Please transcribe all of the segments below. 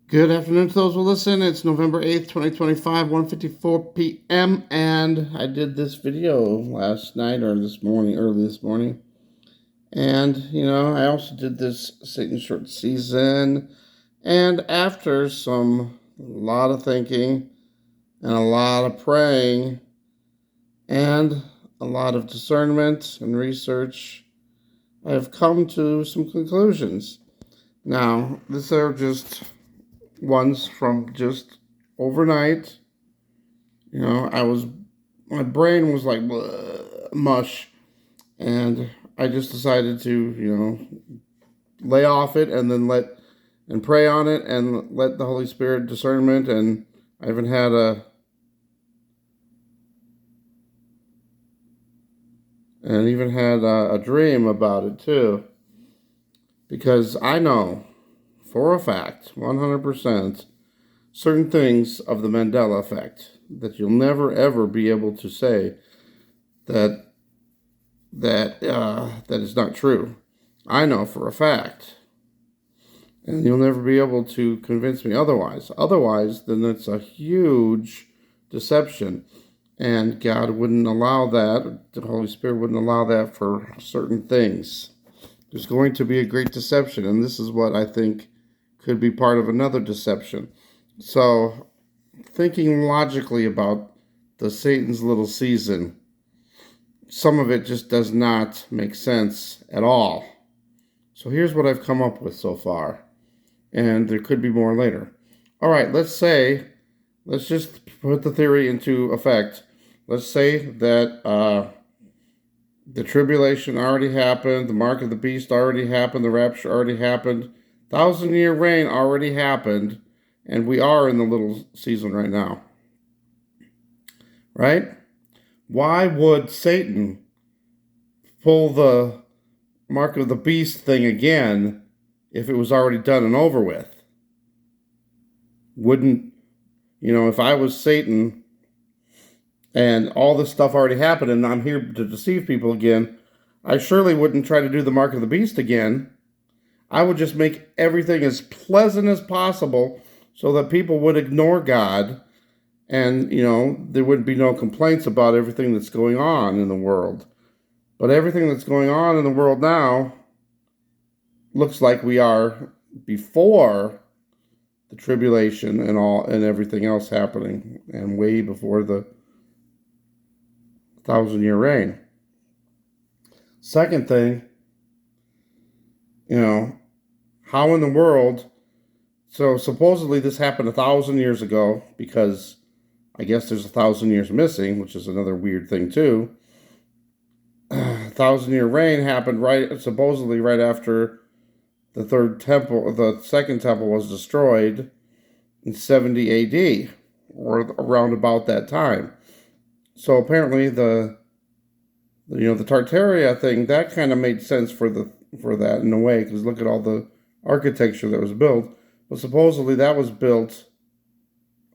Good afternoon to those who listen. It's November 8th, 2025, 1:54 p.m. And I did this video last night or this morning, early this morning. And, I also did this Satan short season. And after a lot of thinking and a lot of praying and a lot of discernment and research, I have come to some conclusions. Now, these are just ones from just overnight. My brain was like mush, and I just decided to, lay off it and then pray on it and let the Holy Spirit discernment. And I even had a dream about it too, because I know for a fact, 100%, certain things of the Mandela effect that you'll never ever be able to say that is not true. I know for a fact, and you'll never be able to convince me otherwise. Otherwise, then it's a huge deception, and God wouldn't allow that. The Holy Spirit wouldn't allow that for certain things. There's going to be a great deception, and this is what I think could be part of another deception. So, thinking logically about the Satan's little season, some of it just does not make sense at all. So here's what I've come up with so far, and there could be more later. All right, let's just put the theory into effect. Let's say that the tribulation already happened, the mark of the beast already happened, the rapture already happened, 1,000-year reign already happened, and we are in the little season right now. Right? Why would Satan pull the mark of the beast thing again if it was already done and over with? Wouldn't, if I was Satan and all this stuff already happened and I'm here to deceive people again, I surely wouldn't try to do the mark of the beast again. I would just make everything as pleasant as possible so that people would ignore God, and, there wouldn't be no complaints about everything that's going on in the world. But everything that's going on in the world now looks like we are before the tribulation and everything else happening, and way before the 1,000-year reign. Second thing, how in the world? So supposedly this happened 1,000 years ago, because I guess there's 1,000 years missing, which is another weird thing too. 1,000-year reign happened supposedly right after the second temple was destroyed in 70 AD, or around about that time. So apparently the Tartaria thing, that kind of made sense for that in a way, because look at all the architecture that was built. But supposedly that was built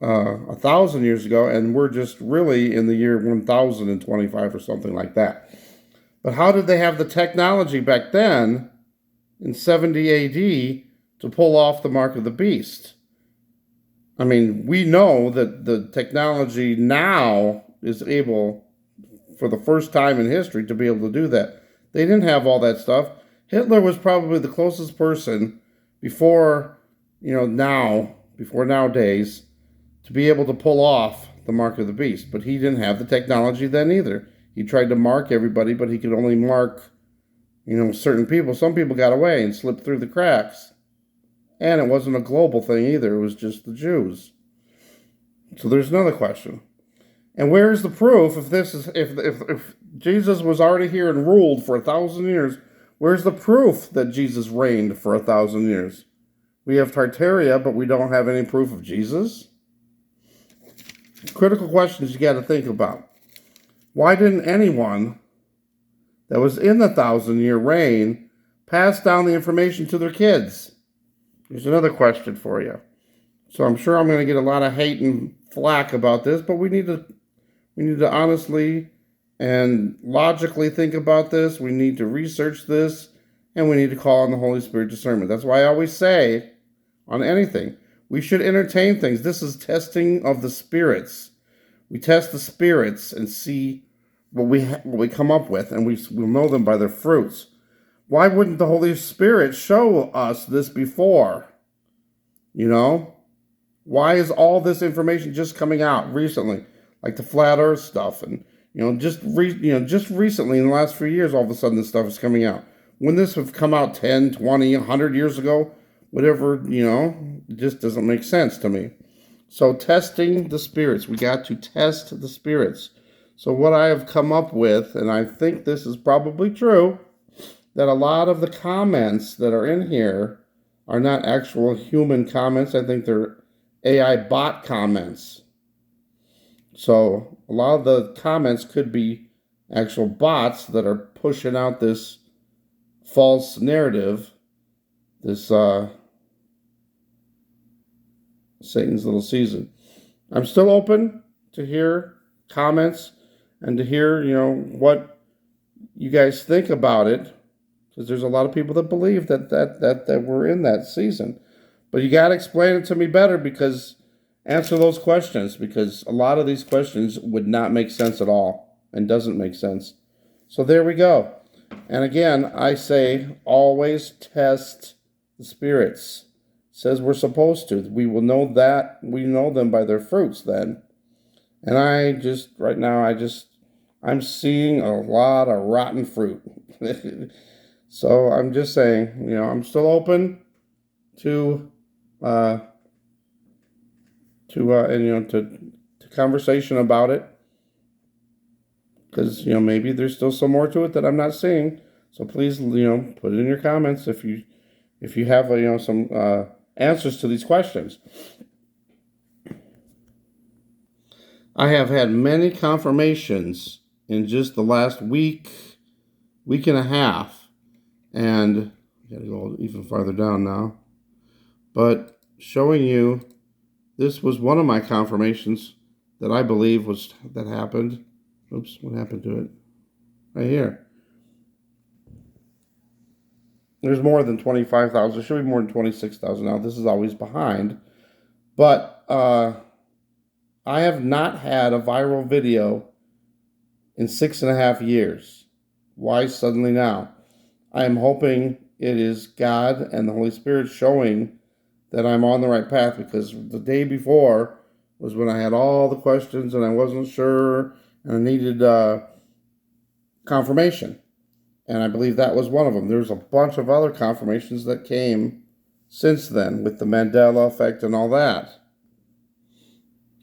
1,000 years ago, and we're just really in the year 1025 or something like that. But how did they have the technology back then in 70 AD to pull off the mark of the beast? I mean, we know that the technology now is able, for the first time in history, to be able to do that. They didn't have all that stuff. Hitler was probably the closest person before nowadays, to be able to pull off the mark of the beast. But he didn't have the technology then either. He tried to mark everybody, but he could only mark, certain people. Some people got away and slipped through the cracks. And it wasn't a global thing either. It was just the Jews. So there's another question. And where's the proof if Jesus was already here and ruled for 1,000 years? Where's the proof that Jesus reigned for 1,000 years? We have Tartaria, but we don't have any proof of Jesus. Critical questions you got to think about. Why didn't anyone that was in the 1,000-year reign pass down the information to their kids? Here's another question for you. So I'm sure I'm going to get a lot of hate and flack about this, but we need to honestly and logically think about this. We need to research this, and we need to call on the Holy Spirit discernment. That's why I always say, on anything, We should entertain things. This is testing of the spirits. We test the spirits and see what we come up with, and we'll know them by their fruits. Why wouldn't the Holy Spirit show us this before? You know? Why is all this information just coming out recently? Like the flat earth stuff, and just recently in the last few years, all of a sudden this stuff is coming out. Wouldn't this have come out 10, 20, 100 years ago? Whatever, it just doesn't make sense to me. So testing the spirits. We got to test the spirits. So what I have come up with, and I think this is probably true, that a lot of the comments that are in here are not actual human comments. I think they're AI bot comments. So a lot of the comments could be actual bots that are pushing out this false narrative, this Satan's little season. I'm still open to hear comments and to hear, what you guys think about it, because there's a lot of people that believe that we're in that season. But you got to explain it to me better, because answer those questions, because a lot of these questions would not make sense at all and doesn't make sense. So there we go. And again, I say always test the spirits. It says we're supposed to. We will know that. We know them by their fruits then. And right now, I'm seeing a lot of rotten fruit. So I'm just saying, I'm still open to conversation about it, because maybe there's still some more to it that I'm not seeing. So please, put it in your comments if you have some answers to these questions. I have had many confirmations in just the last week and a half, and I gotta go even farther down now, but showing you this was one of my confirmations that I believe that happened. Oops, what happened to it? Right here. There's more than 25,000. There should be more than 26,000 now. This is always behind. But I have not had a viral video in 6.5 years. Why suddenly now? I am hoping it is God and the Holy Spirit showing that I'm on the right path, because the day before was when I had all the questions and I wasn't sure and I needed confirmation. And I believe that was one of them. There's a bunch of other confirmations that came since then with the Mandela effect and all that.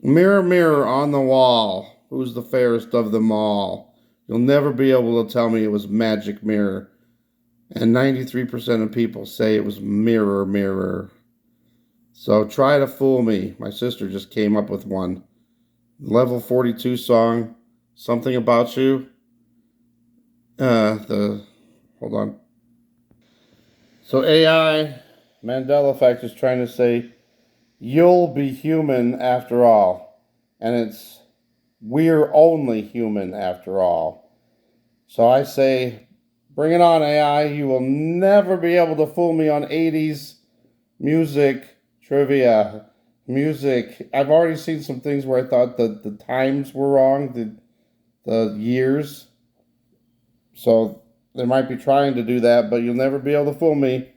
Mirror, mirror on the wall, who's the fairest of them all? You'll never be able to tell me it was magic mirror. And 93% of people say it was mirror, mirror. So try to fool me. My sister just came up with one. Level 42 song, Something About You. Hold on. So AI, Mandela effect, is trying to say, you'll be human after all. And it's, we're only human after all. So I say, bring it on, AI. You will never be able to fool me on 80s music, trivia, music. I've already seen some things where I thought that the times were wrong, the years. So they might be trying to do that, but you'll never be able to fool me.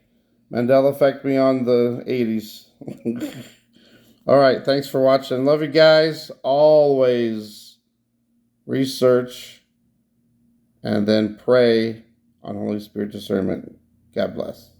Mandela effect me on the 80s. All right, thanks for watching. Love you guys. Always research and then pray on Holy Spirit discernment. God bless.